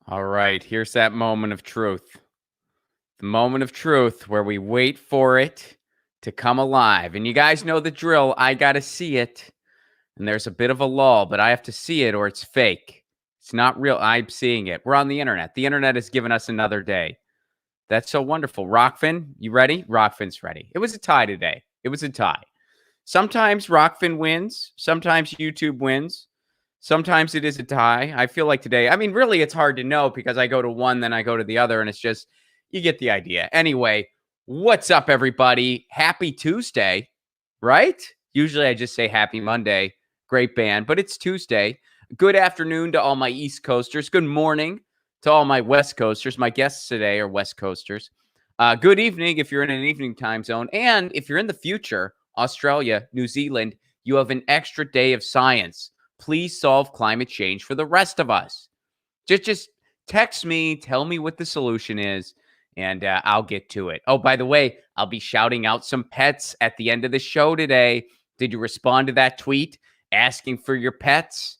All right, here's that moment of truth. The moment of truth where we wait for it to come alive. And you guys know the drill. I got to see it. And there's a bit of a lull, but I have to see it or it's fake. It's not real. I'm seeing it. We're on the internet. The internet has given us another day. That's so wonderful. Rockfin, you ready? Rockfin's ready. It was a tie today. It was a tie. Sometimes Rockfin wins. Sometimes YouTube wins. Sometimes it is a tie. I feel like today, I mean, really, it's hard to know because I go to one, then I go to the other, and it's just, you get the idea. Anyway, what's up, everybody? Happy Tuesday, right? Usually I just say happy Monday. Great band, but it's Tuesday. Good afternoon to all my East Coasters. Good morning to all my West Coasters. My guests today are West Coasters. Good evening if you're in an evening time zone. And if you're in the future, Australia, New Zealand, you have an extra day of science. Please solve climate change for the rest of us. Just text me, tell me what the solution is, and I'll get to it. Oh, by the way, I'll be shouting out some pets at the end of the show today. Did you respond to that tweet asking for your pets?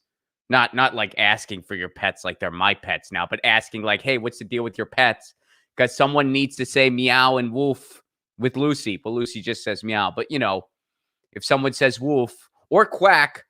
Not like asking for your pets like they're my pets now, but asking like, hey, what's the deal with your pets? Because someone needs to say meow and woof with Lucy. But Lucy just says meow. But, you know, if someone says woof or quack, a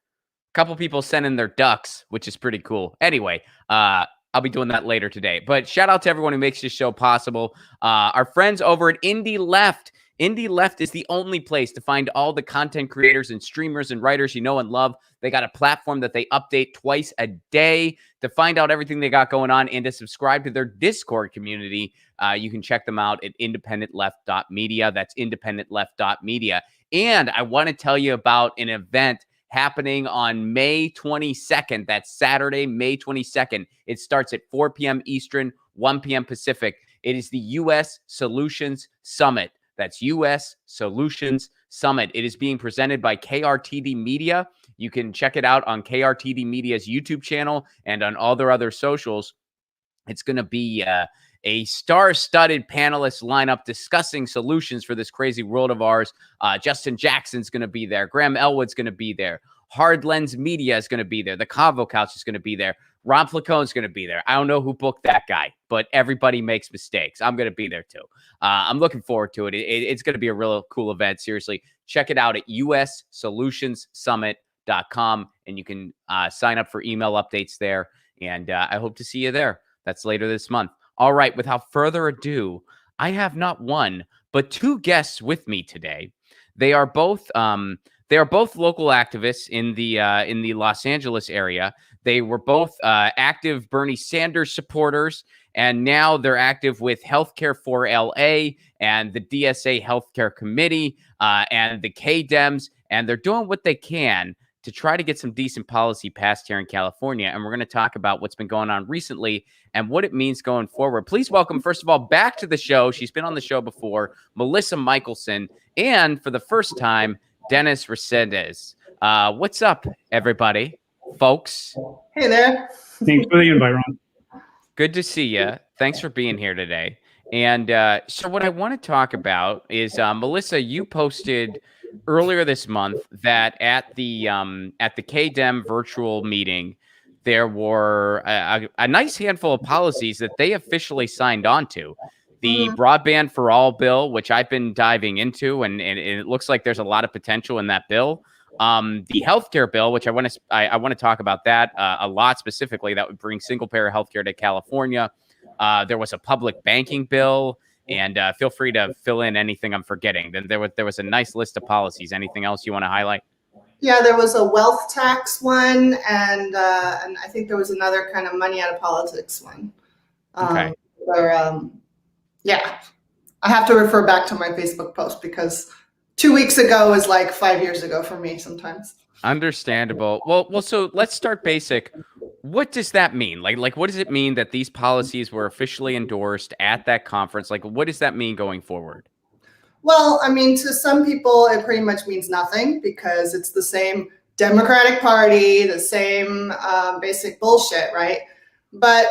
couple people sent in their ducks, which is pretty cool. Anyway, I'll be doing that later today. But shout out to everyone who makes this show possible. Our friends over at Indie Left. Indie Left is the only place to find all the content creators and streamers and writers you know and love. They got a platform that they update twice a day. To find out everything they got going on and to subscribe to their Discord community, you can check them out at independentleft.media. That's independentleft.media. And I want to tell you about an event happening on May 22nd. That's Saturday, May 22nd. It starts at 4 p.m. Eastern, 1 p.m. Pacific. It is the U.S. Solutions Summit. That's U.S. Solutions Summit. It is being presented by KRTD Media. You can check it out on KRTD Media's YouTube channel and on all their other socials. It's going to be a star-studded panelist lineup discussing solutions for this crazy world of ours. Justin Jackson's going to be there. Graham Elwood's going to be there. Hard Lens Media is going to be there. The Convo Couch is going to be there. Ron Placone's going to be there. I don't know who booked that guy, but everybody makes mistakes. I'm going to be there too. I'm looking forward to it. It's going to be a real cool event. Seriously, check it out at ussolutionssummit.com, and you can sign up for email updates there. And I hope to see you there. That's later this month. All right, without further ado, I have not one, but two guests with me today. They are both local activists in the Los Angeles area. They were both active Bernie Sanders supporters, and now they're active with Healthcare for LA and the DSA Healthcare Committee and the K-Dems, and they're doing what they can to try to get some decent policy passed here in California. And we're going to talk about what's been going on recently and what it means going forward. Please welcome, first of all, back to the show. She's been on the show before, Melissa Michelson, and for the first time, Dennis Resendez. What's up, everybody, folks? Hey there. Thanks for the invite, Ron. Good to see you. Thanks for being here today. And so what I want to talk about is, Melissa, you posted earlier this month that at the K-Dem virtual meeting, there were a nice handful of policies that they officially signed on to. The Broadband for All bill, which I've been diving into, and it looks like there's a lot of potential in that bill. The healthcare bill, which I want to talk about that a lot specifically, that would bring single-payer healthcare to California. There was a public banking bill. And feel free to fill in anything I'm forgetting. Then there was a nice list of policies. Anything else you want to highlight? Yeah, there was a wealth tax one, and I think there was another kind of money out of politics one. Okay. Yeah, I have to refer back to my Facebook post because 2 weeks ago is like 5 years ago for me sometimes. Understandable. Well, so let's start basic. What does that mean? Like, what does it mean that these policies were officially endorsed at that conference? Like, what does that mean going forward? Well, I mean, to some people, it pretty much means nothing because it's the same Democratic Party, the same basic bullshit, right? But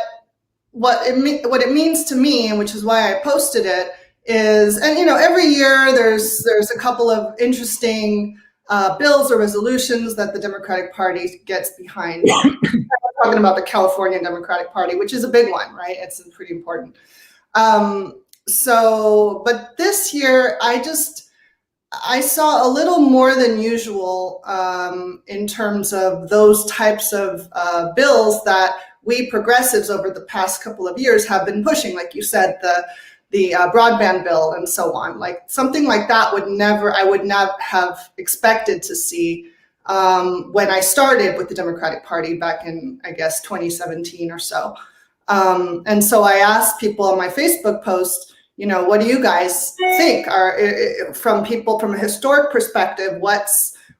what it means to me, and which is why I posted it, is, and you know, every year there's a couple of interesting bills or resolutions that the Democratic Party gets behind. talking about the California Democratic Party, which is a big one, right? It's pretty important. But this year, I saw a little more than usual in terms of those types of bills that we progressives over the past couple of years have been pushing, like you said, the broadband bill and so on. Like something like that I would not have expected to see when I started with the Democratic Party back in, I guess, 2017 or so. And so I asked people on my Facebook post, what do you guys think? From a historic perspective,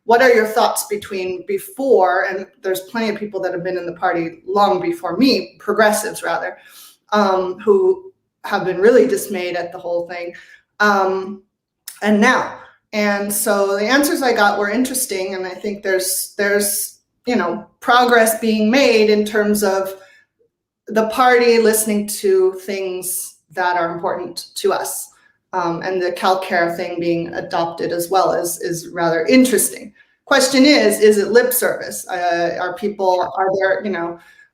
what are your thoughts before, and there's plenty of people that have been in the party long before me, progressives rather, who have been really dismayed at the whole thing, and now. And so the answers I got were interesting, and I think there's progress being made in terms of the party listening to things that are important to us. And the CalCare thing being adopted as well is rather interesting. Question is it lip service?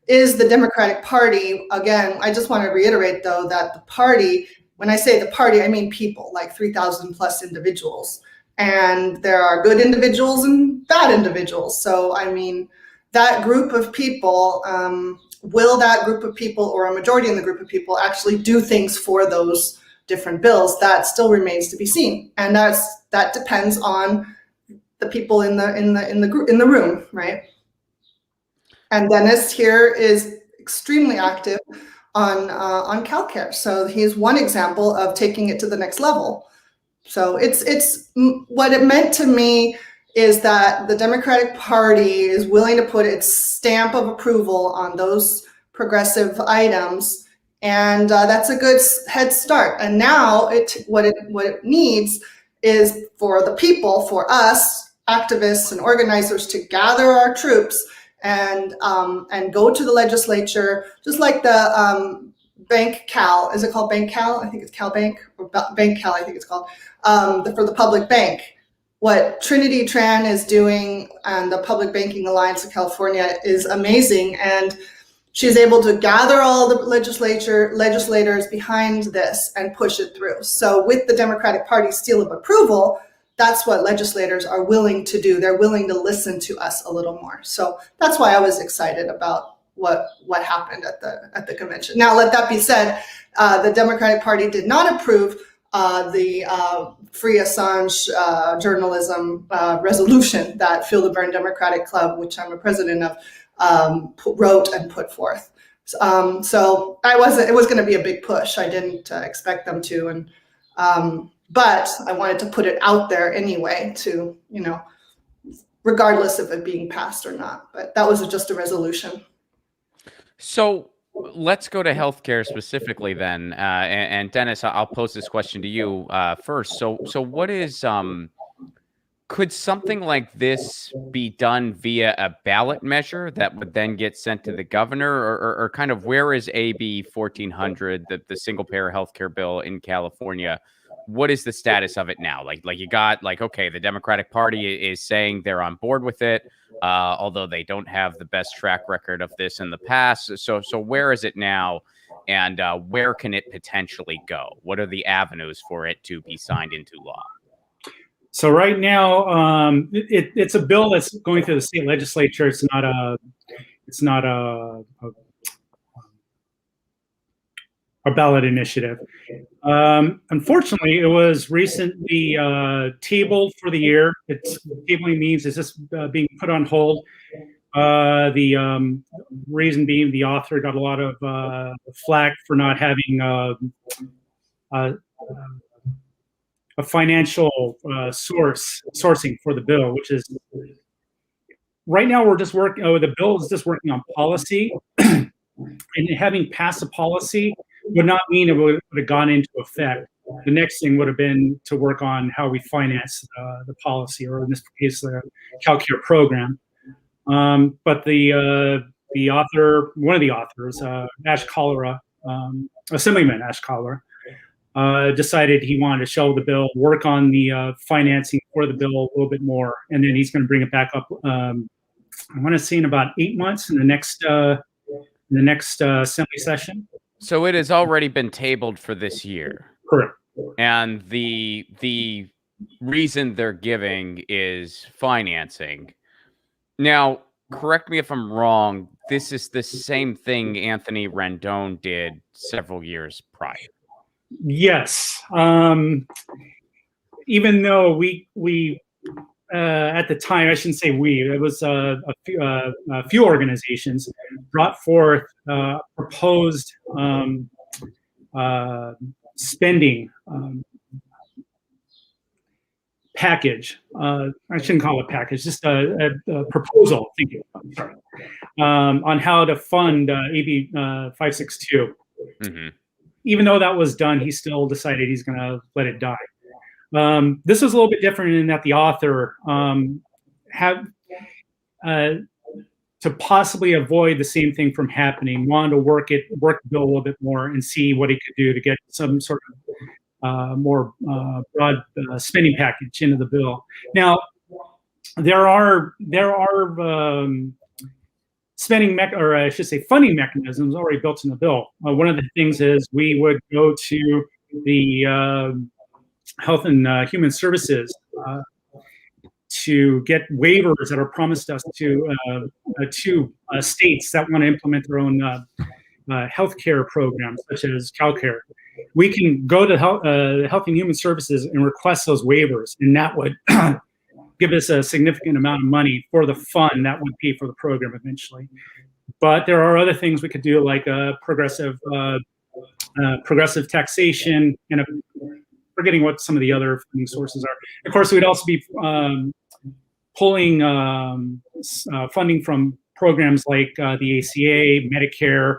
Is the Democratic Party, again, I just want to reiterate though that the party, when I say the party, I mean people, like 3,000 plus individuals. And there are good individuals and bad individuals. So, I mean, that group of people, will that group of people or a majority in the group of people actually do things for those different bills? That still remains to be seen. And that depends on the people in the room, right? And Dennis here is extremely active on CalCare. So he's one example of taking it to the next level. So it's what it meant to me is that the Democratic Party is willing to put its stamp of approval on those progressive items, and that's a good head start. And now what it needs is for the people, for us activists and organizers, to gather our troops and go to the legislature, just like the Bank Cal. Is it called Bank Cal? I think it's Cal Bank, or Bank Cal, I think it's called, for the public bank. What Trinity Tran is doing and the Public Banking Alliance of California is amazing. And she's able to gather all the legislators behind this and push it through. So with the Democratic Party seal of approval, that's what legislators are willing to do. They're willing to listen to us a little more. So that's why I was excited about what happened at the convention. Now, let that be said, the Democratic Party did not approve the Free Assange journalism resolution that Feel the Burn Democratic Club, which I'm a president of, wrote and put forth. So it was going to be a big push. I didn't expect them to, but I wanted to put it out there anyway to, regardless of it being passed or not. But that was just a resolution. So let's go to healthcare specifically then. And Dennis, I'll pose this question to you first. So what is, could something like this be done via a ballot measure that would then get sent to the governor, or kind of where is AB 1400, the single payer healthcare bill in California? What is the status of it now? Like you got okay, the Democratic Party is saying they're on board with it, although they don't have the best track record of this in the past. So where is it now, and where can it potentially go? What are the avenues for it to be signed into law? So right now, it's a bill that's going through the state legislature. It's not a ballot initiative. Unfortunately, it was recently tabled for the year. Tabling means it's just being put on hold. The reason being, the author got a lot of flack for not having a financial sourcing for the bill, which is right now we're just working. The bill is just working on policy, and having passed a policy would not mean it would have gone into effect. The next thing would have been to work on how we finance the policy, or in this case, the CalCare program. But the author, one of the authors, Ash Kalra, Assemblyman Ash Kalra, decided he wanted to shelve the bill, work on the financing for the bill a little bit more, and then he's going to bring it back up I want to say in about 8 months in the next assembly session. So it has already been tabled for this year. Correct. And the reason they're giving is financing. Now, correct me if I'm wrong, this is the same thing Anthony Rendon did several years prior. Yes. Even though we at the time, I shouldn't say we, it was a few organizations brought forth proposed spending package. I shouldn't call it a package, just a proposal. Thank you. I'm sorry. On how to fund AB 562. Mm-hmm. Even though that was done, he still decided he's going to let it die. This was a little bit different in that the author had to possibly avoid the same thing from happening, wanted to work the bill a little bit more and see what he could do to get some sort of more broad spending package into the bill. Now, there are funding mechanisms already built in the bill. One of the things is we would go to the Health and Human Services to get waivers that are promised us to states that want to implement their own healthcare programs, such as CalCare. We can go to Health and Human Services and request those waivers, and that would give us a significant amount of money for the fund that would pay for the program eventually. But there are other things we could do, like progressive taxation, and forgetting what some of the other funding sources are. Of course, we'd also be pulling funding from programs like the ACA, Medicare,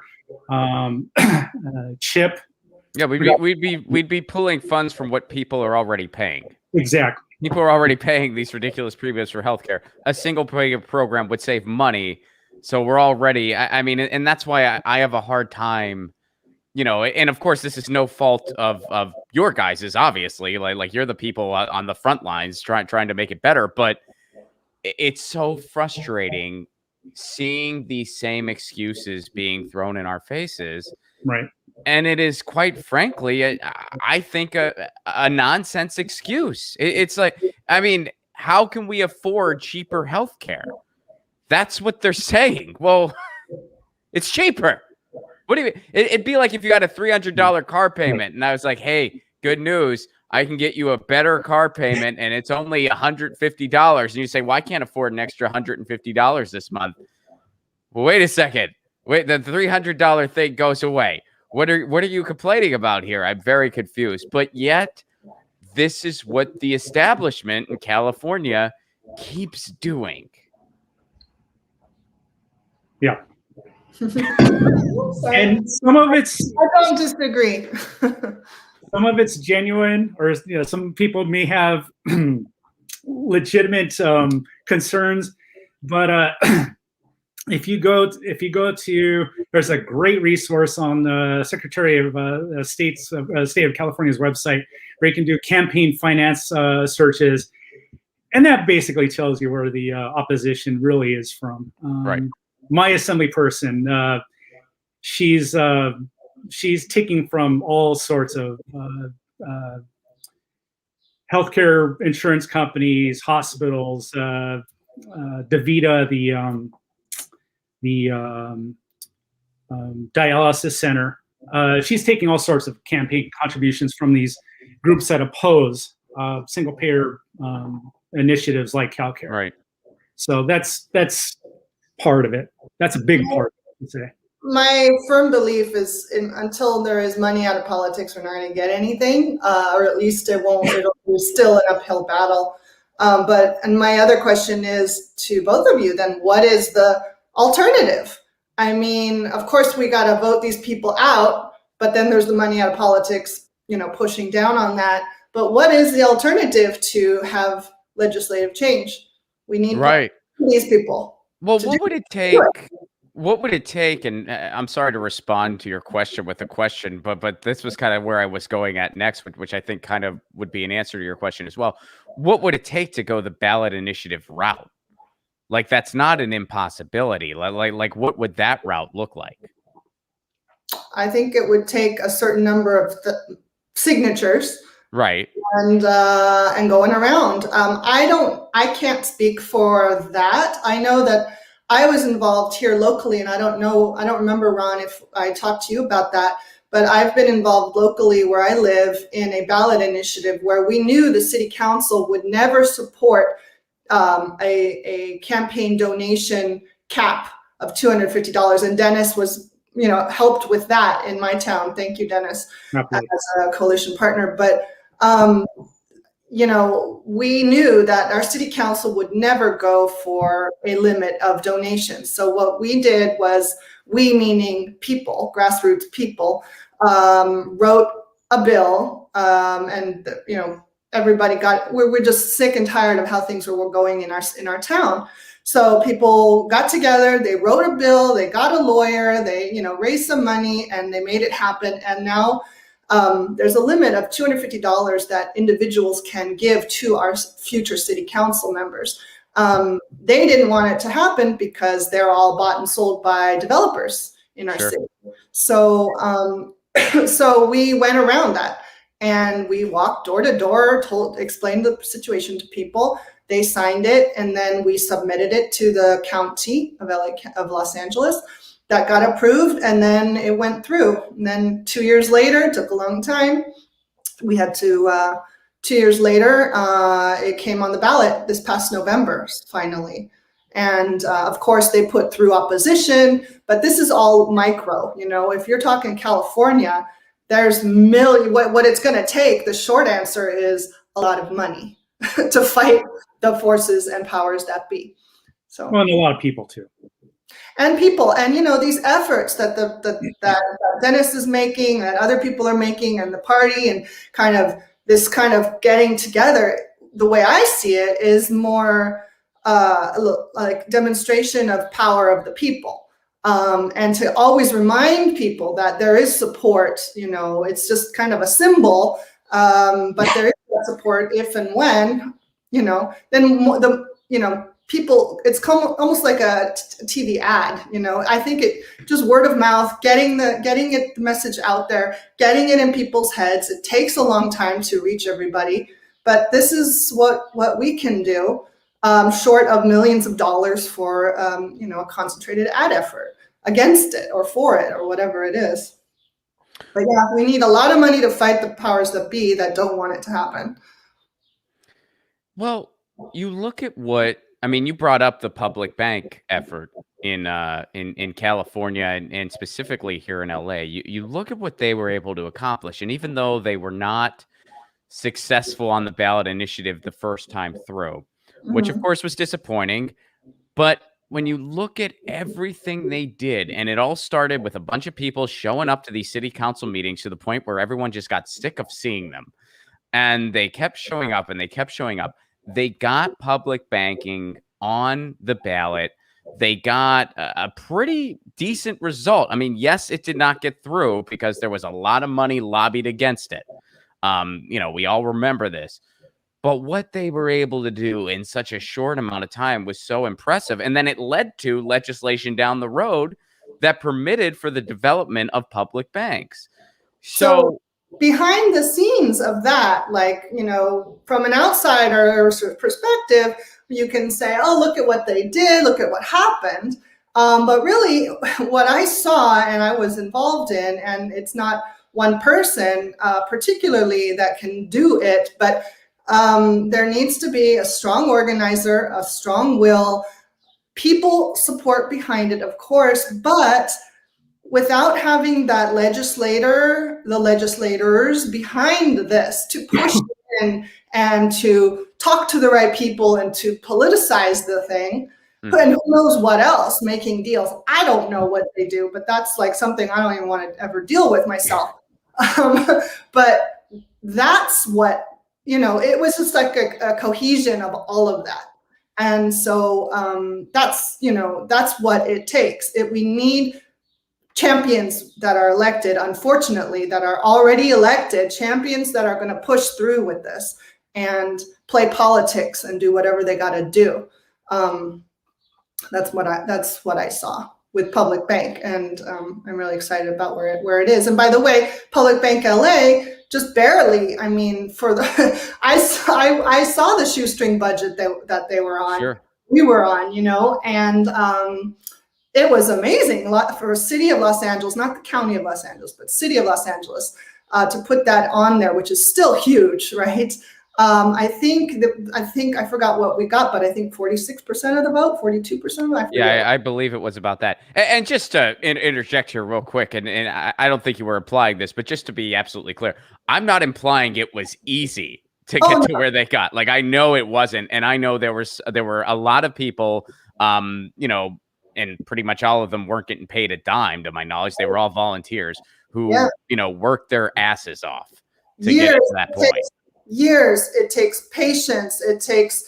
CHIP. Yeah, we'd be pulling funds from what people are already paying. Exactly. People are already paying these ridiculous premiums for healthcare. A single payer program would save money. So we're already, I mean, and that's why I have a hard time, you know, and of course, this is no fault of your guys's, obviously, like you're the people on the front lines trying to make it better. But it's so frustrating seeing these same excuses being thrown in our faces. Right. And it is, quite frankly, I think a nonsense excuse. It's like, I mean, how can we afford cheaper healthcare? That's what they're saying. Well, it's cheaper. What do you mean? It'd be like if you had a $300 car payment and I was like, hey, good news, I can get you a better car payment and it's only $150. And you say, well, I can't afford an extra $150 this month. Well, wait a second. Wait, the $300 thing goes away. What are you complaining about here? I'm very confused. But yet, this is what the establishment in California keeps doing. Yeah. And some of it's, I don't disagree. some of it's genuine, or some people may have legitimate concerns, but if you go to, there's a great resource on the Secretary of State of California's website where you can do campaign finance searches, and that basically tells you where the opposition really is from. Right. My assembly person, she's taking from all sorts of healthcare insurance companies, hospitals, DaVita, the dialysis center. She's taking all sorts of campaign contributions from these groups that oppose single payer initiatives like CalCare. Right. So that's part of it. That's a big part, I would say. My firm belief is until there is money out of politics, we're not going to get anything, or at least it'll be still an uphill battle. And my other question is to both of you then, what is the alternative? I mean, of course, we got to vote these people out, but then there's the money out of politics, pushing down on that. But what is the alternative to have legislative change? We need these people. Well, what would it take? What would it take? And I'm sorry to respond to your question with a question, but this was kind of where I was going at next, which I think kind of would be an answer to your question as well. What would it take to go the ballot initiative route? Like, that's not an impossibility. Like what would that route look like? I think it would take a certain number of signatures, Right. and going around. I can't speak for that. I know that I was involved here locally, and I don't remember, Ron, if I talked to you about that, but I've been involved locally where I live in a ballot initiative where we knew the city council would never support a campaign donation cap of $250, and Dennis was, helped with that in my town. Thank you, Dennis, as a coalition partner. But we knew that our city council would never go for a limit of donations. So what we did was, we, meaning people, grassroots people, wrote a bill, and everybody we're just sick and tired of how things were going in our town. So people got together, they wrote a bill, they got a lawyer, they raised some money, and they made it happen. And now there's a limit of $250 that individuals can give to our future city council members. They didn't want it to happen because they're all bought and sold by developers in our city. So so we went around that, and we walked door to door, explained the situation to people. They signed it, and then we submitted it to the county of Los Angeles. That got approved, and then it went through. And then 2 years later, it took a long time. We had to, 2 years later, it came on the ballot this past November, finally. And of course, they put through opposition, but this is all micro. If you're talking California, there's what it's going to take. The short answer is a lot of money to fight the forces and powers that be. So, well, and a lot of people too. And people, and these efforts that that Dennis is making, that other people are making, and the party, and this kind of getting together. The way I see it is more like demonstration of power of the people, and to always remind people that there is support. It's just kind of a symbol, but there is support if and when. Then people, it's almost like a TV ad. I think it just word of mouth, getting the message out there, getting it in people's heads. It takes a long time to reach everybody, but this is what we can do, short of millions of dollars for a concentrated ad effort against it or for it or whatever it is. But yeah, we need a lot of money to fight the powers that be that don't want it to happen. Well, you look at you brought up the public bank effort in California and specifically here in LA. You look at what they were able to accomplish, and even though they were not successful on the ballot initiative the first time through, which of course was disappointing, but when you look at everything they did, and it all started with a bunch of people showing up to these city council meetings to the point where everyone just got sick of seeing them, and they kept showing up and they kept showing up. They got public banking on the ballot. They got a pretty decent result. I mean, yes, it did not get through because there was a lot of money lobbied against it. We all remember this. But what they were able to do in such a short amount of time was so impressive. And then it led to legislation down the road that permitted for the development of public banks. So behind the scenes of that, from an outsider perspective, you can say, oh, look at what they did, look at what happened. But really what I saw and I was involved in, and it's not one person particularly that can do it, but there needs to be a strong organizer, a strong will, people support behind it, of course, but without having that the legislators behind this to push in and to talk to the right people and to politicize the thing, and who knows what else, making deals. I don't know what they do, but that's like something I don't even want to ever deal with myself. But that's what, it was just like a cohesion of all of that. And so that's what it takes. We need champions that are elected, unfortunately, that are already elected, champions that are going to push through with this and play politics and do whatever they got to do. That's what I saw with Public Bank, and I'm really excited about where it is. And by the way, Public Bank LA just barely. I mean, for the I saw the shoestring budget that they were on. Sure. We were on, and it was amazing for city of Los Angeles, not the county of Los Angeles, but city of Los Angeles, to put that on there, which is still huge, right? I think I forgot what we got, but I think 46% of the vote, 42%. Yeah, I believe it was about that. And just to interject here real quick, and I don't think you were implying this, but just to be absolutely clear, I'm not implying it was easy to get to where they got. Like, I know it wasn't, and I know there were a lot of people, and pretty much all of them weren't getting paid a dime, to my knowledge. They were all volunteers who, worked their asses off to get to that point. Years. It takes patience. It takes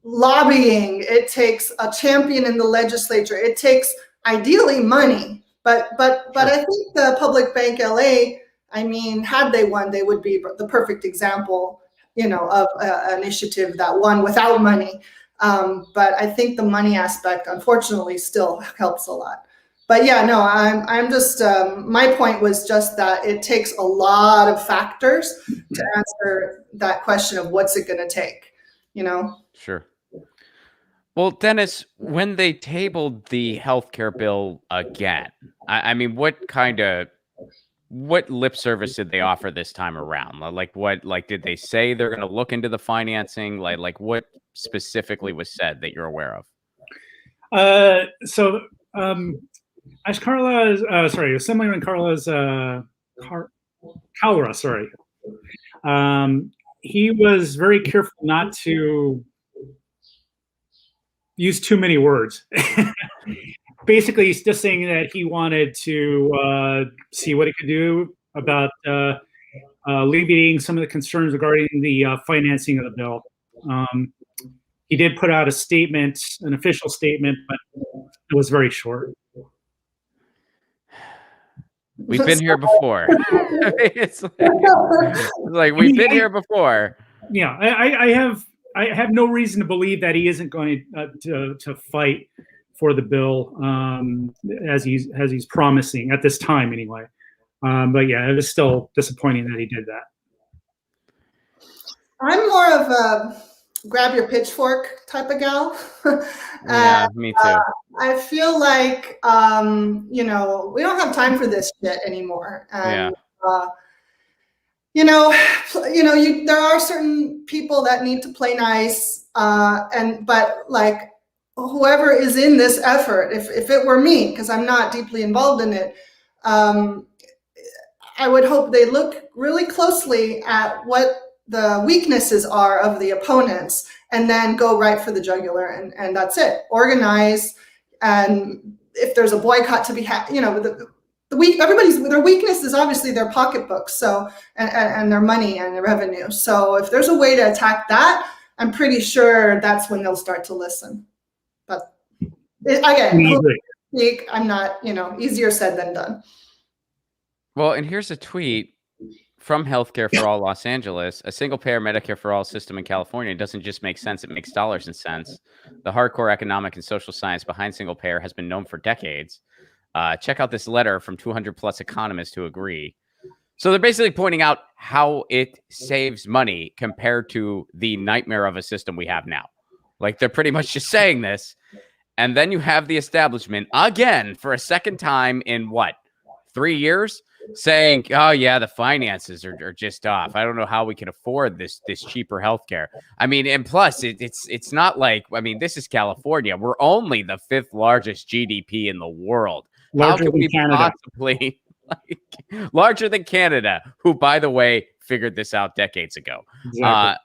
lobbying. It takes a champion in the legislature. It takes ideally money. But I think the Public Bank LA, I mean, had they won, they would be the perfect example, of an initiative that won without money. But I think the money aspect, unfortunately, still helps a lot. But yeah, no, I'm just, my point was just that it takes a lot of factors to answer that question of what's it going to take, Sure. Well, Dennis, when they tabled the healthcare bill again, I mean, what lip service did they offer this time around? Like, did they say they're going to look into the financing? Like what specifically was said that you're aware of? As Carla's, assemblyman Carla's, Calra, sorry. He was very careful not to use too many words. Basically, he's just saying that he wanted to see what he could do about alleviating some of the concerns regarding the financing of the bill. He did put out a statement, an official statement, but it was very short. We've been here before. It's like we've been here before. Yeah, I have no reason to believe that he isn't going to fight for the bill as he's promising at this time anyway. But yeah, it was still disappointing that he did that. I'm more of a grab your pitchfork type of gal. Yeah, me too. I feel like we don't have time for this shit anymore. And there are certain people that need to play nice, but like whoever is in this effort, if it were me, because I'm not deeply involved in it, I would hope they look really closely at what the weaknesses are of the opponents and then go right for the jugular, and that's it. Organize, and if there's a boycott to be their weakness is obviously their pocketbooks, so and their money and their revenue. So if there's a way to attack that, I'm pretty sure that's when they'll start to listen. But again, I'm not, easier said than done. Well, and here's a tweet from Healthcare for All Los Angeles. A single-payer Medicare for All system in California doesn't just make sense, it makes dollars and cents. The hardcore economic and social science behind single-payer has been known for decades. Check out this letter from 200-plus economists who agree. So they're basically pointing out how it saves money compared to the nightmare of a system we have now. Like, they're pretty much just saying this. And then you have the establishment, again, for a second time in, 3 years? Saying, oh yeah, the finances are just off. I don't know how we can afford this cheaper healthcare. I mean, and plus it's not like, I mean, this is California. We're only the 5th largest GDP in the world. Larger than Canada. Possibly larger than Canada, who, by the way, figured this out decades ago. Exactly.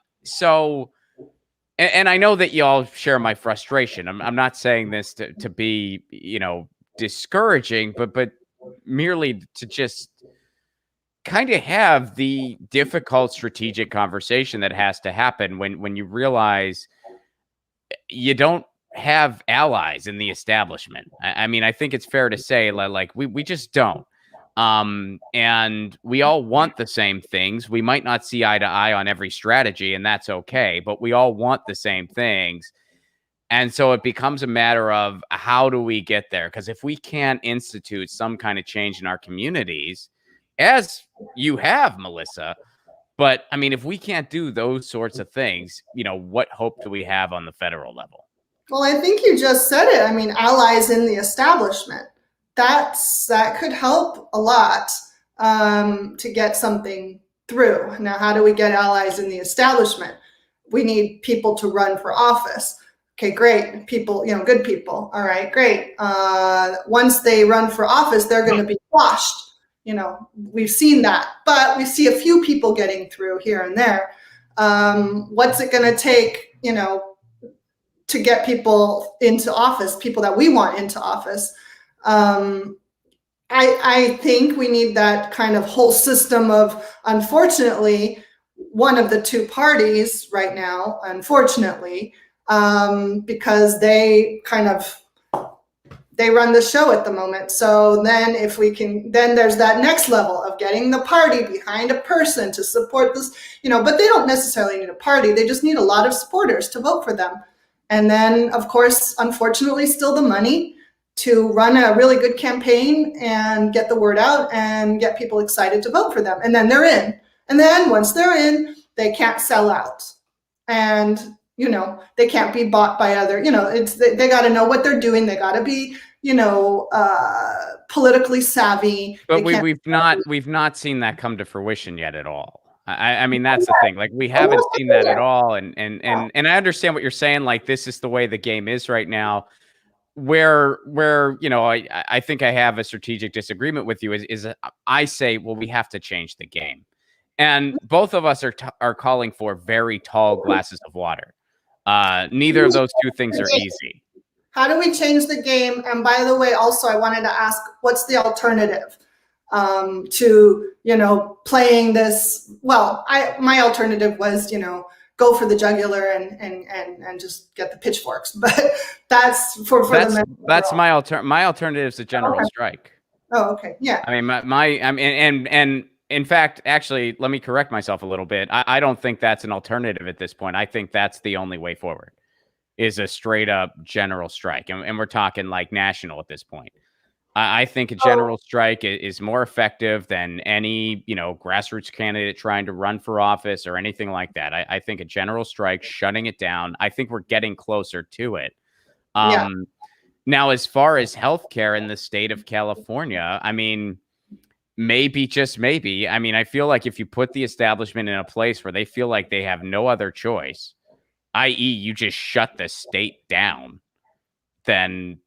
And I know that y'all share my frustration. I'm not saying this to be, discouraging, but merely to just kind of have the difficult strategic conversation that has to happen when you realize you don't have allies in the establishment. I mean, I think it's fair to say like we just don't. And we all want the same things. We might not see eye to eye on every strategy, and that's okay, but we all want the same things. And so it becomes a matter of how do we get there? Because if we can't institute some kind of change in our communities, as you have, Melissa, but I mean, if we can't do those sorts of things, what hope do we have on the federal level? Well, I think you just said it. I mean, allies in the establishment. That could help a lot to get something through. Now, how do we get allies in the establishment? We need people to run for office. Okay, great. People, good people. All right, great. Once they run for office, they're going to be washed. We've seen that, but we see a few people getting through here and there. What's it going to take, to get people into office, people that we want into office? I think we need that kind of whole system of, unfortunately, one of the two parties right now, unfortunately, because they run the show at the moment. So then then there's that next level of getting the party behind a person to support this, but they don't necessarily need a party. They just need a lot of supporters to vote for them. And then, of course, unfortunately, still the money to run a really good campaign and get the word out and get people excited to vote for them. And then they're in. And then once they're in, they can't sell out. And, they can't be bought by other, they got to know what they're doing. They got to be, politically savvy. But we've not seen that come to fruition yet at all. I mean, that's the thing. Like, we haven't seen that at all. And I understand what you're saying. Like, this is the way the game is right now. Where I think I have a strategic disagreement with you is I say, well, we have to change the game. And both of us are calling for very tall glasses of water. Neither of those two things are easy. How do we change the game? And by the way, also, I wanted to ask, what's the alternative to, playing this? Well, my alternative was, go for the jugular and just get the pitchforks. But that's that's my alternative is a general strike. Oh, okay. Yeah. I mean, and in fact, actually, let me correct myself a little bit. I don't think that's an alternative at this point. I think that's the only way forward, is a straight up general strike. And we're talking like national at this point. I think a general strike is more effective than any, grassroots candidate trying to run for office or anything like that. I think a general strike, shutting it down, I think we're getting closer to it. Now, as far as healthcare in the state of California, I mean, maybe, just maybe. I mean, I feel like if you put the establishment in a place where they feel like they have no other choice, i.e., you just shut the state down, then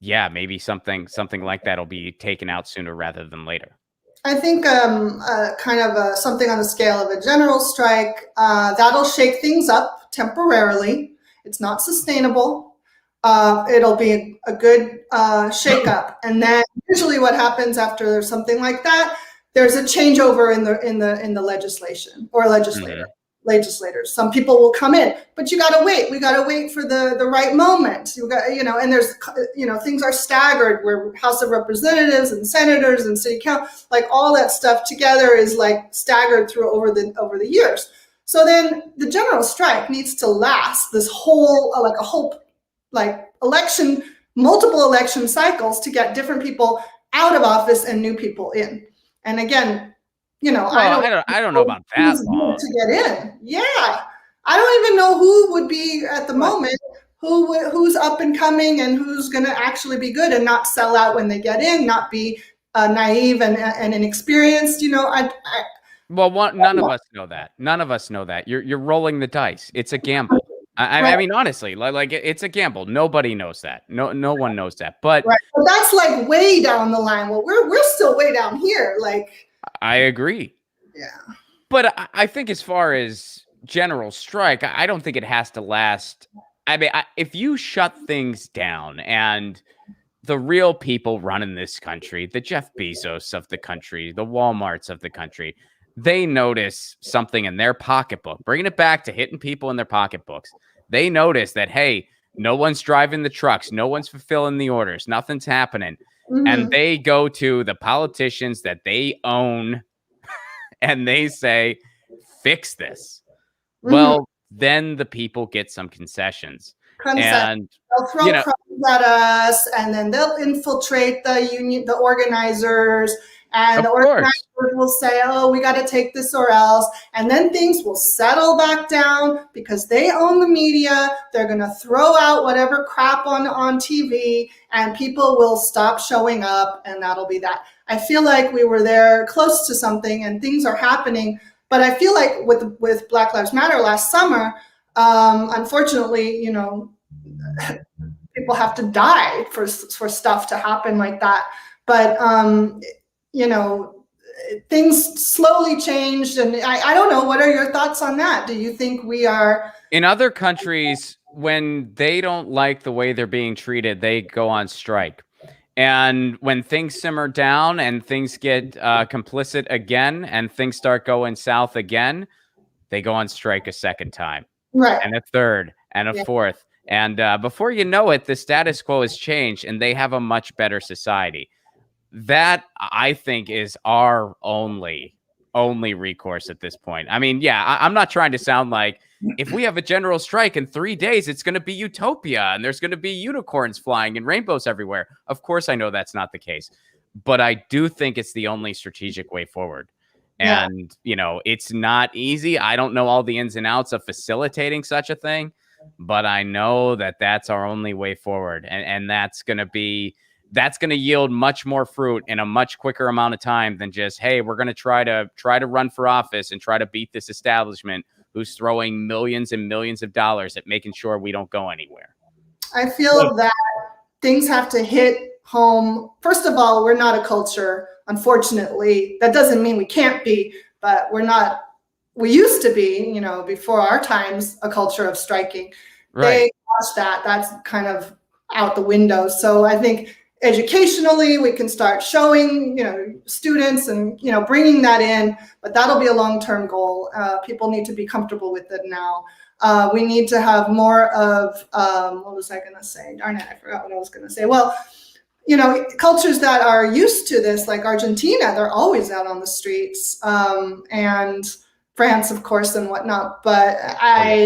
yeah, maybe something like that will be taken out sooner rather than later. I think something on the scale of a general strike, that'll shake things up temporarily. It's not sustainable. It'll be a good shake-up. And then usually what happens after something like that, there's a changeover in the legislation or legislators. Some people will come in, but you got to wait. We got to wait for the right moment. You got, and there's, things are staggered where House of Representatives and senators and city council, like all that stuff together is like staggered through over the years. So then the general strike needs to last this whole, election, multiple election cycles to get different people out of office and new people in. And again, I don't know about that long to get in. Yeah, I don't even know who would be at the moment, who's up and coming, and who's going to actually be good and not sell out when they get in, not be naive and inexperienced. None of us know that. None of us know that. You're rolling the dice. It's a gamble. I mean, honestly, like it's a gamble. Nobody knows that. No one knows that. But that's like way down the line. Well, we're still way down here. Like, I agree. Yeah. But I think as far as general strike, I don't think it has to last. I mean, if you shut things down and the real people running this country, the Jeff Bezos of the country, the Walmarts of the country, they notice something in their pocketbook, bringing it back to hitting people in their pocketbooks. They notice that, hey, no one's driving the trucks. No one's fulfilling the orders. Nothing's happening. Mm-hmm. And they go to the politicians that they own and they say, fix this. Mm-hmm. Well, then the people get some concessions. And they'll throw crumbs at us, and then they'll infiltrate the union, the organizers, and the organizers will say, "Oh, we got to take this or else," and then things will settle back down because they own the media. They're going to throw out whatever crap on TV, and people will stop showing up, and that'll be that. I feel like we were there close to something, and things are happening. But I feel like with Black Lives Matter last summer, unfortunately, you know, people have to die for stuff to happen like that. But you know, things slowly changed, and I don't know. What are your thoughts on that? Do you think we are in other countries, when they don't like the way they're being treated, they go on strike? And when things simmer down and things get complicit again and things start going south again, they go on strike a second time, right, and a third, and a fourth. And before you know it, the status quo has changed and they have a much better society. That, I think, is our only recourse at this point. I mean, yeah, I'm not trying to sound like if we have a general strike in 3 days, it's going to be utopia and there's going to be unicorns flying and rainbows everywhere. Of course, I know that's not the case, but I do think it's the only strategic way forward. And, you know, it's not easy. I don't know all the ins and outs of facilitating such a thing, but I know that that's our only way forward. And that's going to yield much more fruit in a much quicker amount of time than just, hey, we're going to try to run for office and try to beat this establishment who's throwing millions and millions of dollars at making sure we don't go anywhere. I feel that things have to hit home. First of all, we're not a culture, unfortunately. That doesn't mean we can't be, but we're not. We used to be, you know, before our times, a culture of striking. Right. They lost that. That's kind of out the window. So I think educationally, we can start showing, you know, students and, you know, bringing that in, but that'll be a long-term goal. People need to be comfortable with it now. We need to have more of, what was I going to say? Darn it, I forgot what I was going to say. Well, you know, cultures that are used to this, like Argentina, they're always out on the streets, and France, of course, and whatnot. But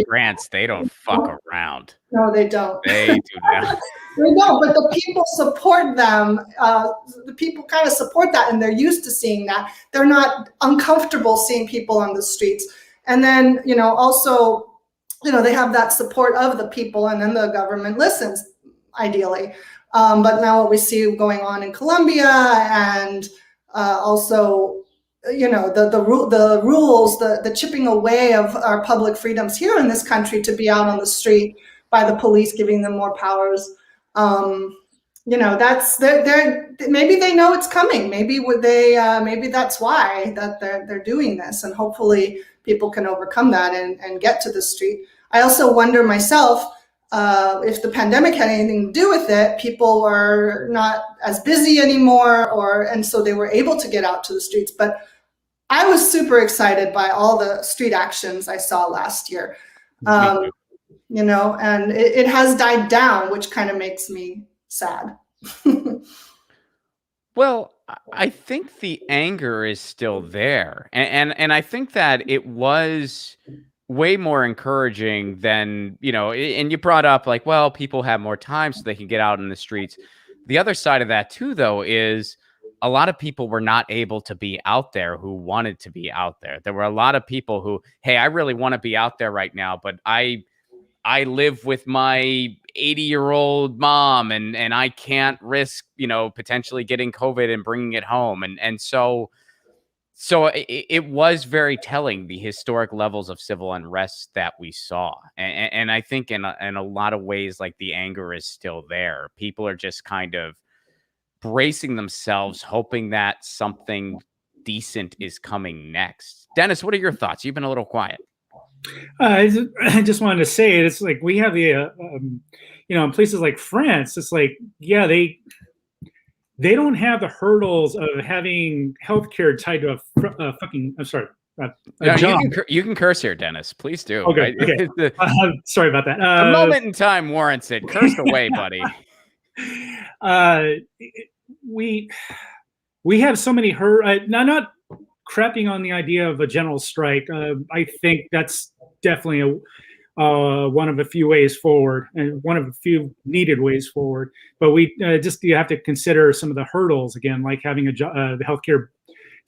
France, they don't fuck around. No, they don't. They do not. They don't, but the people support them. The people kind of support that, and they're used to seeing that. They're not uncomfortable seeing people on the streets. And then, you know, also, you know, they have that support of the people, and then the government listens, ideally. But now what we see going on in Colombia, and also, you know, the rules, the chipping away of our public freedoms here in this country to be out on the street by the police, giving them more powers. You know, that's they're maybe they know it's coming. Maybe maybe that's why that they're doing this, and hopefully people can overcome that and get to the street. I also wonder myself, if the pandemic had anything to do with it. People are not as busy anymore, and so they were able to get out to the streets. But I was super excited by all the street actions I saw last year. You know, and it has died down, which kind of makes me sad. Well, I think the anger is still there. And I think that it was way more encouraging than, you know, and you brought up like, well, people have more time so they can get out in the streets. The other side of that too, though, is a lot of people were not able to be out there who wanted to be out there. There were a lot of people who, hey, I really want to be out there right now, but I live with my 80-year-old mom and I can't risk, you know, potentially getting COVID and bringing it home. And so it was very telling, the historic levels of civil unrest that we saw. And I think in a lot of ways, like, the anger is still there. People are just kind of bracing themselves, hoping that something decent is coming next. Dennis, what are your thoughts? You've been a little quiet. I just wanted to say, it's like we have the, you know, in places like France, it's like, yeah, they don't have the hurdles of having healthcare tied to a fucking, I'm sorry, a job. You can curse here, Dennis. Please do. Okay. Okay. Sorry about that. A moment in time warrants it. Curse away, buddy. We have so many not crapping on the idea of a general strike. I think that's definitely one of a few ways forward, and one of a few needed ways forward. But you have to consider some of the hurdles again, like having healthcare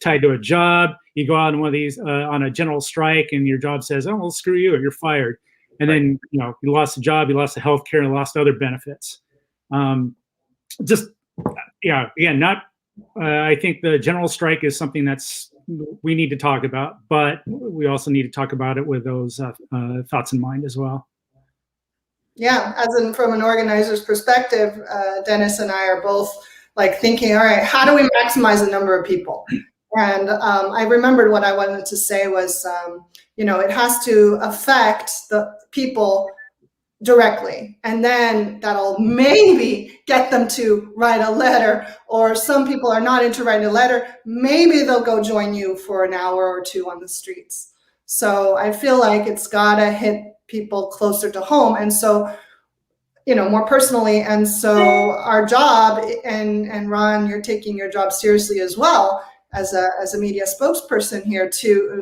tied to a job. You go out on one of these on a general strike, and your job says, "Oh, well, screw you, you're fired." And then you lost the job, you lost the healthcare, and lost other benefits. Again, I think the general strike is something we need to talk about, but we also need to talk about it with those thoughts in mind as well. Yeah, from an organizer's perspective, Dennis and I are both like thinking, all right, how do we maximize the number of people? And I remembered what I wanted to say was, it has to affect the people directly, and then that'll maybe get them to write a letter, or some people are not into writing a letter, maybe they'll go join you for an hour or two on the streets. So I feel like it's gotta hit people closer to home, and so more personally. And so our job, and Ron, you're taking your job seriously as well as a media spokesperson here, to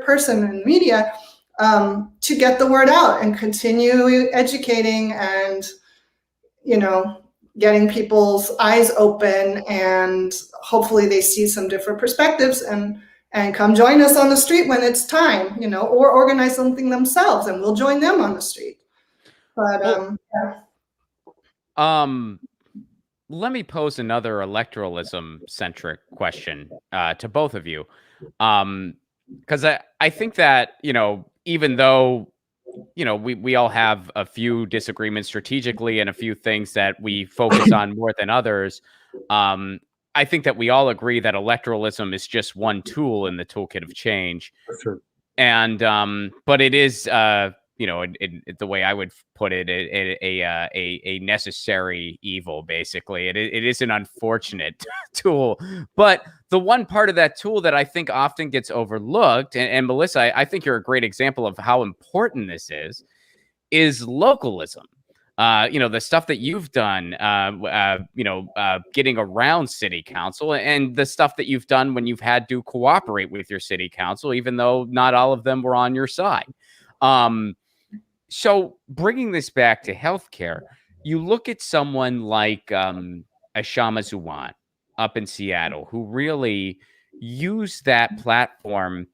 person in media, to get the word out and continue educating and getting people's eyes open, and hopefully they see some different perspectives and come join us on the street when it's time, or organize something themselves and we'll join them on the street. But let me pose another electoralism centric question to both of you, because I think that even though we all have a few disagreements strategically and a few things that we focus on more than others, I think that we all agree that electoralism is just one tool in the toolkit of change. Sure. And but it is the way I would put it, a necessary evil. Basically, it is an unfortunate tool. But the one part of that tool that I think often gets overlooked, and Melissa, I think you're a great example of how important this is localism. The stuff that you've done, getting around city council, and the stuff that you've done when you've had to cooperate with your city council, even though not all of them were on your side. So bringing this back to healthcare, you look at someone like Ashama Zuwan up in Seattle, who really used that platform,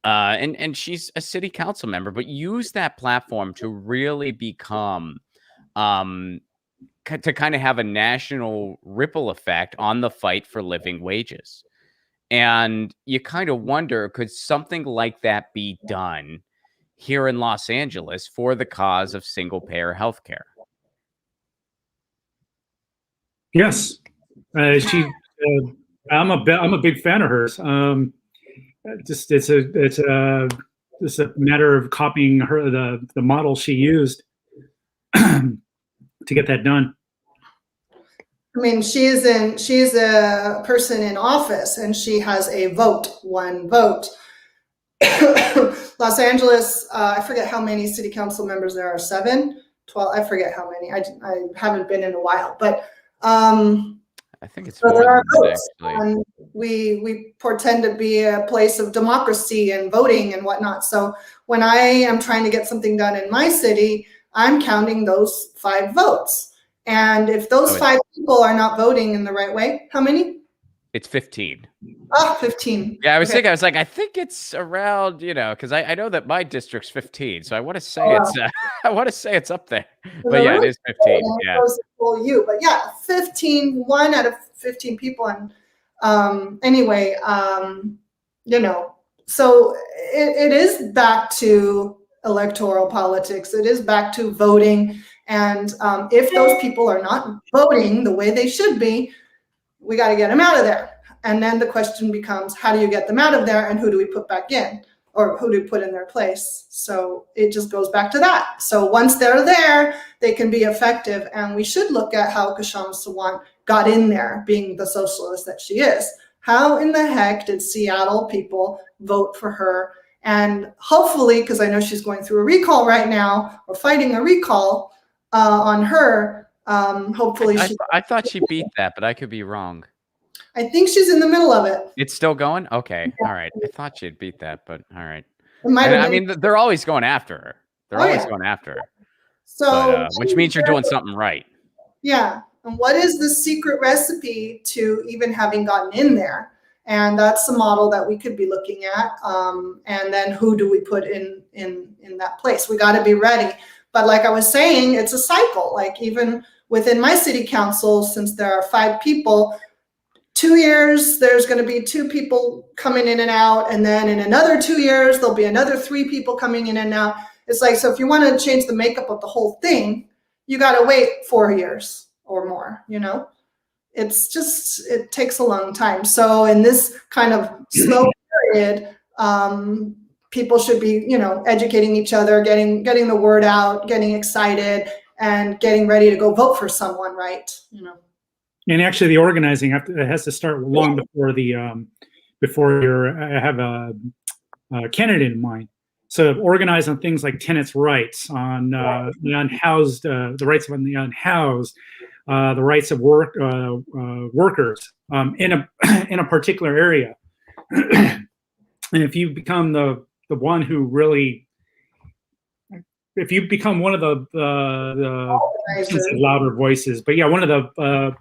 and she's a city council member, but used that platform to really become to kind of have a national ripple effect on the fight for living wages. And you kind of wonder, could something like that be done here in Los Angeles for the cause of single-payer healthcare? Yes, I'm a big fan of hers. It's a matter of copying the model she used to get that done. I mean, she is a person in office, and she has one vote. Los Angeles, I forget how many city council members there are, 7, 12, I forget how many. I haven't been in a while, but I think it's more there are than votes, that, and we portend to be a place of democracy and voting and whatnot. So when I am trying to get something done in my city, I'm counting those 5 votes. And if those 5 people are not voting in the right way, how many? It's 15. Oh, 15. Yeah, I was Okay. thinking, I think it's around, because I know that my district's 15, so I want to say it's up there. But yeah, it is 15. Yeah. But yeah, 15, 1 out of 15 people. And anyway, so it is back to electoral politics. It is back to voting. And if those people are not voting the way they should be, we got to get them out of there. And then the question becomes, how do you get them out of there, and who do we put back in, or who do we put in their place? So it just goes back to that. So once they're there, they can be effective. And we should look at how Kshama Sawant got in there, being the socialist that she is. How in the heck did Seattle people vote for her? And hopefully, because I know she's going through a recall right now, or fighting a recall on her, hopefully I thought she beat that, but I could be wrong. I think she's in the middle of it. It's still going? Okay. Yeah. All right. I thought she'd beat that, but all right. I mean, they're always going after her. They're Oh, always yeah. going after her. So, But, which means you're doing something right. yeah. And what is the secret recipe to even having gotten in there? And that's the model that we could be looking at. And then who do we put in that place? We got to be ready. But like I was saying, it's a cycle. Like even within my city council, since there are 5 people, 2 years, there's going to be 2 people coming in and out. And then in another 2 years, there'll be another 3 people coming in and out. It's like, so if you want to change the makeup of the whole thing, you got to wait 4 years or more, you know? It's just, it takes a long time. So in this kind of slow period, people should be, you know, educating each other, getting the word out, getting excited, and getting ready to go vote for someone, right? You know. And actually, the organizing has to start long before the before you have a candidate in mind. So organize on things like tenants' rights, on the unhoused, the rights of the unhoused, the rights of workers in a particular area. And if you become the one who really, if you become one of the louder voices, but yeah, one of the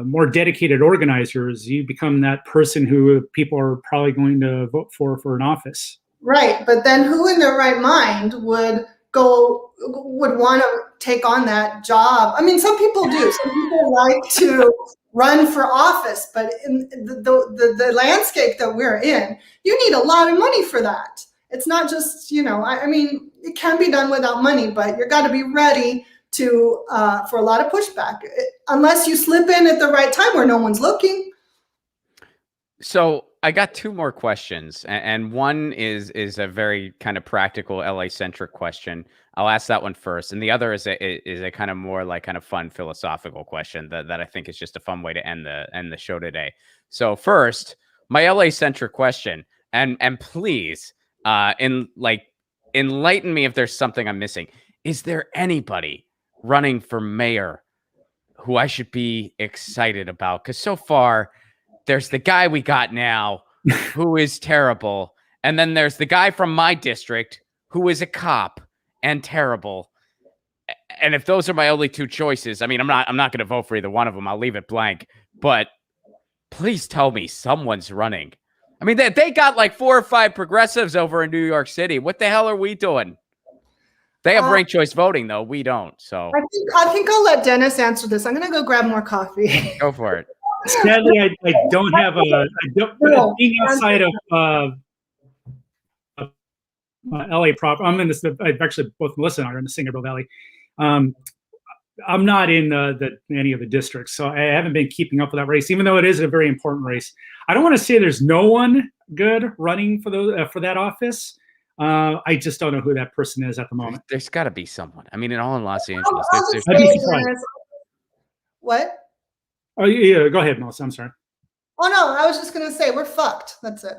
more dedicated organizers, you become that person who people are probably going to vote for an office. Right, but then who in their right mind would want to take on that job? I mean, some people do. Some people like to run for office, but in the landscape that we're in, you need a lot of money for that. It's not just, you know, I mean, it can be done without money, but you've got to be ready to for a lot of pushback, unless you slip in at the right time where no one's looking. So I got 2 more questions, and one is a very kind of practical LA-centric question. I'll ask that one first, and the other is a kind of more like kind of fun philosophical question that I think is just a fun way to end the show today. So first, my LA-centric question, and please, enlighten me if there's something I'm missing. Is there anybody running for mayor who I should be excited about? Because so far, there's the guy we got now who is terrible. And then there's the guy from my district who is a cop and terrible. And if those are my only 2 choices, I mean, I'm not going to vote for either one of them. I'll leave it blank. But please tell me someone's running. I mean, they got like 4 or 5 progressives over in New York City. What the hell are we doing? They have ranked choice voting, though. We don't. So I think I'll let Dennis answer this. I'm going to go grab more coffee. Go for it. Sadly, I don't have being outside of LA proper. I'm in this. Actually, both Melissa and I are in the Singerville Valley. I'm not in any of the districts, so I haven't been keeping up with that race, even though it is a very important race. I don't want to say there's no one good running for that office. I just don't know who that person is at the moment. There's got to be someone. I mean, all in Los Angeles. I'd be surprised. What? Oh yeah, go ahead, Melissa. I'm sorry. Oh no, I was just gonna say we're fucked. That's it.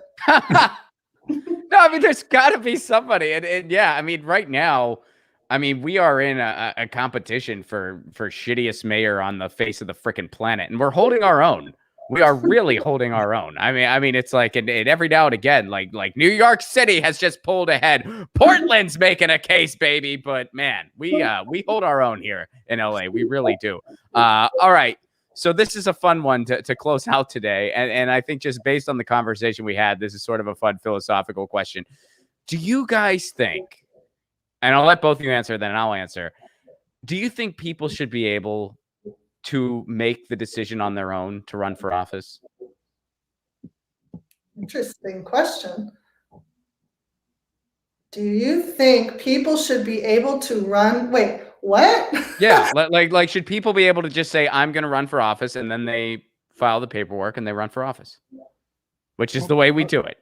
No, I mean, there's got to be somebody, and yeah, I mean, right now, I mean, we are in a competition for shittiest mayor on the face of the freaking planet, and we're holding our own. We are really holding our own. I mean, it's like, and every now and again, like New York City has just pulled ahead. Portland's making a case, baby, but man, we hold our own here in LA. We really do. All right. So this is a fun one to close out today. And I think just based on the conversation we had, this is sort of a fun philosophical question. Do you guys think, and I'll let both of you answer, then I'll answer. Do you think people should be able to make the decision on their own to run for office? Interesting question. Do you think people should be able to run? Wait, what? Yeah, like should people be able to just say, I'm going to run for office, and then they file the paperwork and they run for office, which is the way we do it?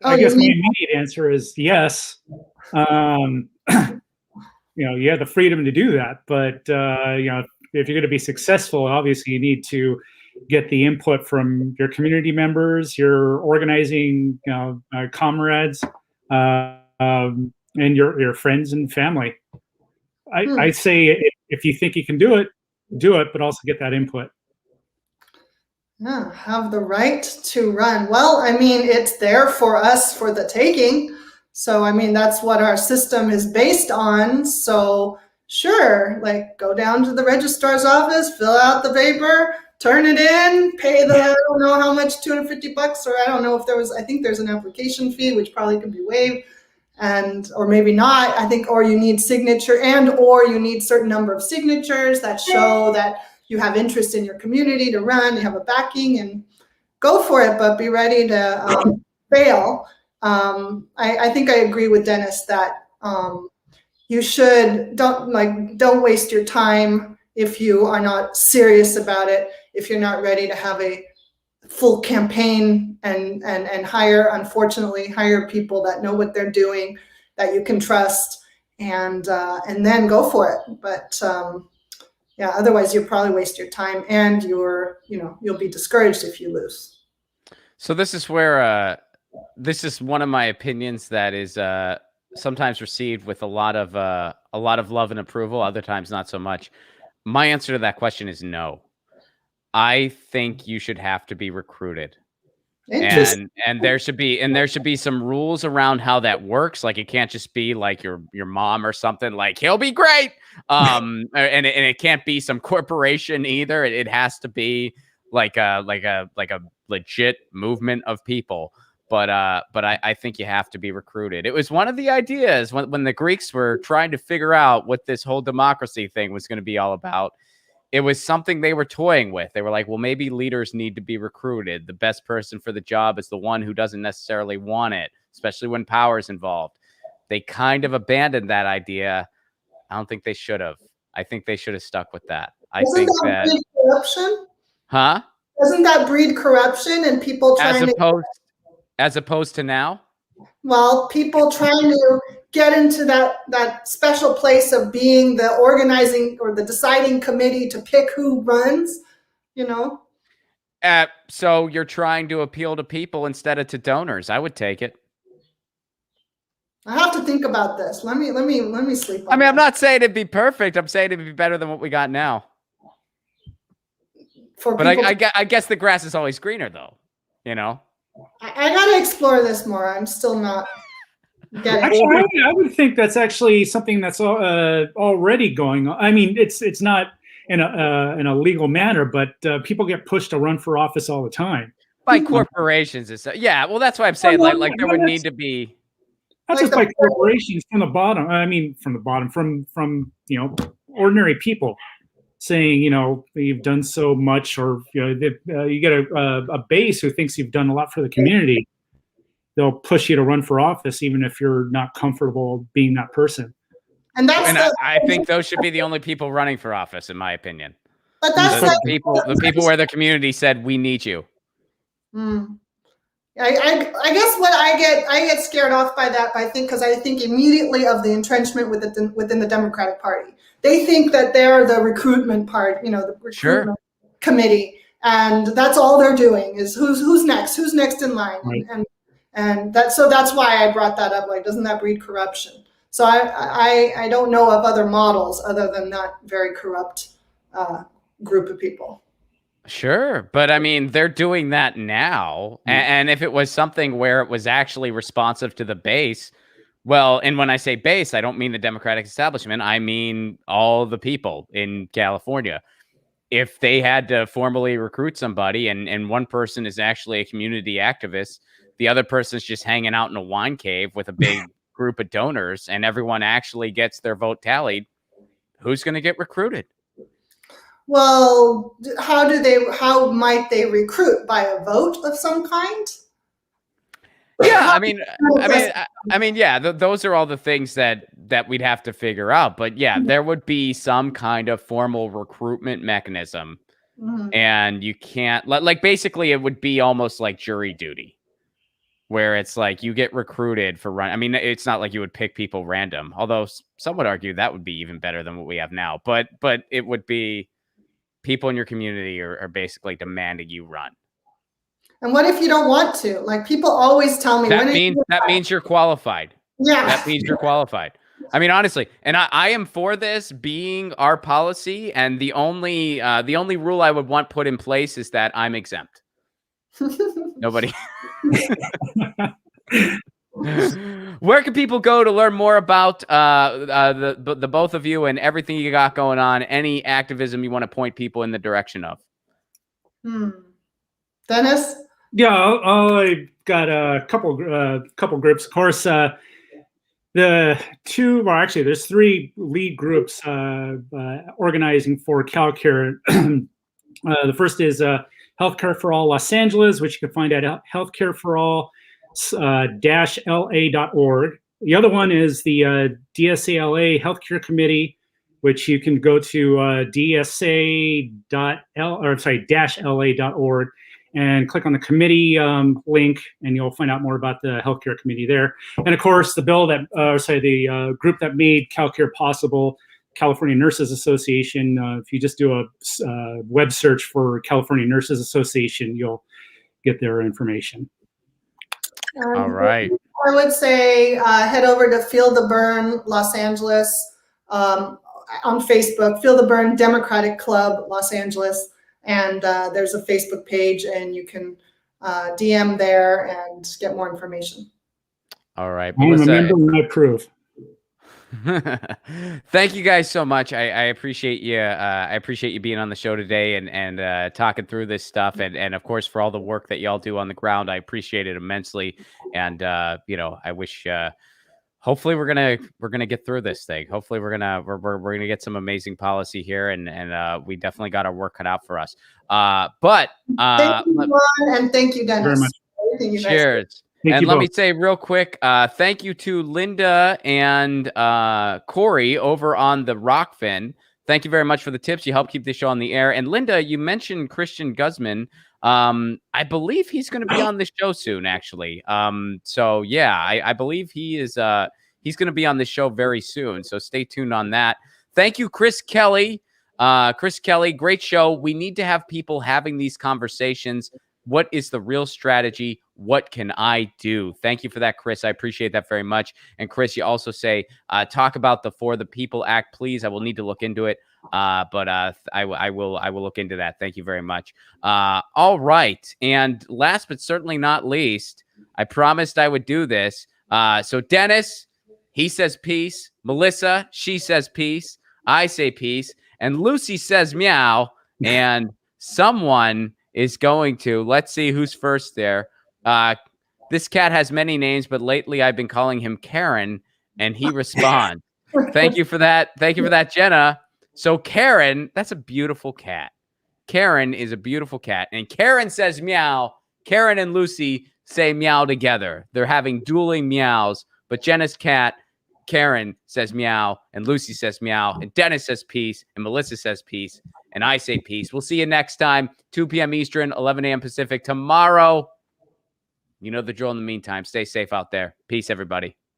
I guess my immediate answer is yes. You have the freedom to do that, but if you're going to be successful, obviously you need to get the input from your community members, your organizing comrades, and your friends and family. I say if you think you can do it, but also get that input. Yeah, have the right to run. Well, I mean, it's there for us for the taking. So, I mean, that's what our system is based on. So, sure, like go down to the registrar's office, fill out the paper, turn it in, pay the, I don't know how much, $250, or I don't know if there was, I think there's an application fee, which probably could be waived, and, or maybe not, I think, or you need signature or you need certain number of signatures that show that you have interest in your community to run, you have a backing, and go for it, but be ready to fail. I think I agree with Dennis that you don't waste your time if you are not serious about it, if you're not ready to have a full campaign and unfortunately hire people that know what they're doing, that you can trust, and then go for it. But yeah, otherwise you'll probably waste your time, and you'll be discouraged if you lose. So this is where this is one of my opinions that is sometimes received with a lot of love and approval, other times not so much. My answer to that question is no. I think you should have to be recruited. And there should be some rules around how that works. Like, it can't just be like your mom or something, like, he'll be great. And it can't be some corporation either. It has to be like a legit movement of people. But I think you have to be recruited. It was one of the ideas when the Greeks were trying to figure out what this whole democracy thing was going to be all about. It was something they were toying with. They were like, well, maybe leaders need to be recruited. The best person for the job is the one who doesn't necessarily want it, especially when power is involved. They kind of abandoned that idea. I don't think they should have. I think they should have stuck with that. Doesn't that breed corruption? Huh? Doesn't that breed corruption and people trying as opposed to now? Well, people trying to get into that special place of being the organizing or the deciding committee to pick who runs, So you're trying to appeal to people instead of to donors. I would take it. I have to think about this. Let me sleep on I mean, I'm not saying it'd be perfect. I'm saying it'd be better than what we got now. But I guess the grass is always greener, though. I got to explore this more. I'm still not getting Actually, I would think that's actually something that's already going on. I mean, it's not in a legal manner, but people get pushed to run for office all the time by corporations and stuff. Yeah, well, that's why I'm saying like there would need to be. Not just by corporations, from the bottom. I mean, from the bottom, from ordinary people saying, you've done so much, or you get a base who thinks you've done a lot for the community. They'll push you to run for office, even if you're not comfortable being that person. And I think those should be the only people running for office, in my opinion. But that's the people where the community said, we need you. I guess what I get scared off by that, because I think immediately of the entrenchment within the Democratic Party. They think that they're the recruitment part, the recruitment committee, and that's all they're doing is who's next in line, right. and that's why I brought that up. Like, doesn't that breed corruption? So I don't know of other models other than that very corrupt group of people. Sure. But I mean, they're doing that now. And if it was something where it was actually responsive to the base, well, and when I say base, I don't mean the Democratic establishment. I mean all the people in California. If they had to formally recruit somebody and one person is actually a community activist, the other person's just hanging out in a wine cave with a big group of donors, and everyone actually gets their vote tallied, who's going to get recruited? Well, how might they recruit? By a vote of some kind? Yeah, I mean, yeah, those are all the things that we'd have to figure out. But yeah, there would be some kind of formal recruitment mechanism, and you can't like basically it would be almost like jury duty, where it's like you get recruited for run. I mean, it's not like you would pick people random, although some would argue that would be even better than what we have now. But it would be people in your community are basically demanding you run. And what if you don't want to? Like, people always tell me that means you're qualified. Yeah, that means you're qualified. I mean, honestly, and I am for this being our policy. And the only rule I would want put in place is that I'm exempt. Nobody. Where can people go to learn more about the both of you and everything you got going on? Any activism you want to point people in the direction of? Dennis? Yeah, I got a couple groups. Of course, there's 3 lead groups organizing for CalCare. The first is Healthcare for All Los Angeles, which you can find at healthcareforall-la.org. The other one is the DSALA Healthcare Committee, which you can go to DSA.la.org and click on the committee link, and you'll find out more about the healthcare committee there. And of course, the bill that, the group that made CalCare possible, California Nurses Association. If you just do a web search for California Nurses Association, you'll get their information. All right. I would say head over to Feel the Burn Los Angeles on Facebook, Feel the Burn Democratic Club Los Angeles. And there's a Facebook page, and you can DM there and get more information. All right. I remember when I approve. Thank you guys so much. I appreciate you. I appreciate you being on the show today and talking through this stuff. And of course, for all the work that y'all do on the ground, I appreciate it immensely. And I wish. Hopefully we're gonna get through this thing. Hopefully we're gonna get some amazing policy here, and we definitely got our work cut out for us. But thank you, Ron, and thank you, Dennis. Very much. Cheers. And let me say real quick, thank you to Linda and Corey over on the Rockfin. Thank you very much for the tips. You helped keep the show on the air. And Linda, you mentioned Christian Guzman. I believe he's going to be on the show soon, actually. So yeah, I believe he is. He's going to be on the show very soon. So stay tuned on that. Thank you, Chris Kelly. Chris Kelly, great show. We need to have people having these conversations. What is the real strategy? What can I do? Thank you for that, Chris. I appreciate that very much. And Chris, you also say, talk about the For the People Act, please. I will need to look into it. But I will look into that. Thank you very much. All right. And last but certainly not least, I promised I would do this. So Dennis, he says peace. Melissa, she says peace. I say peace. And Lucy says meow. And someone is going to, let's see who's first there. This cat has many names, but lately I've been calling him Karen, and he responds. Thank you for that. Thank you for that, Jenna. So Karen, that's a beautiful cat. Karen is a beautiful cat. And Karen says meow. Karen and Lucy say meow together. They're having dueling meows. But Jenna's cat, Karen, says meow. And Lucy says meow. And Dennis says peace. And Melissa says peace. And I say peace. We'll see you next time, 2 p.m. Eastern, 11 a.m. Pacific tomorrow. You know the drill in the meantime. Stay safe out there. Peace, everybody.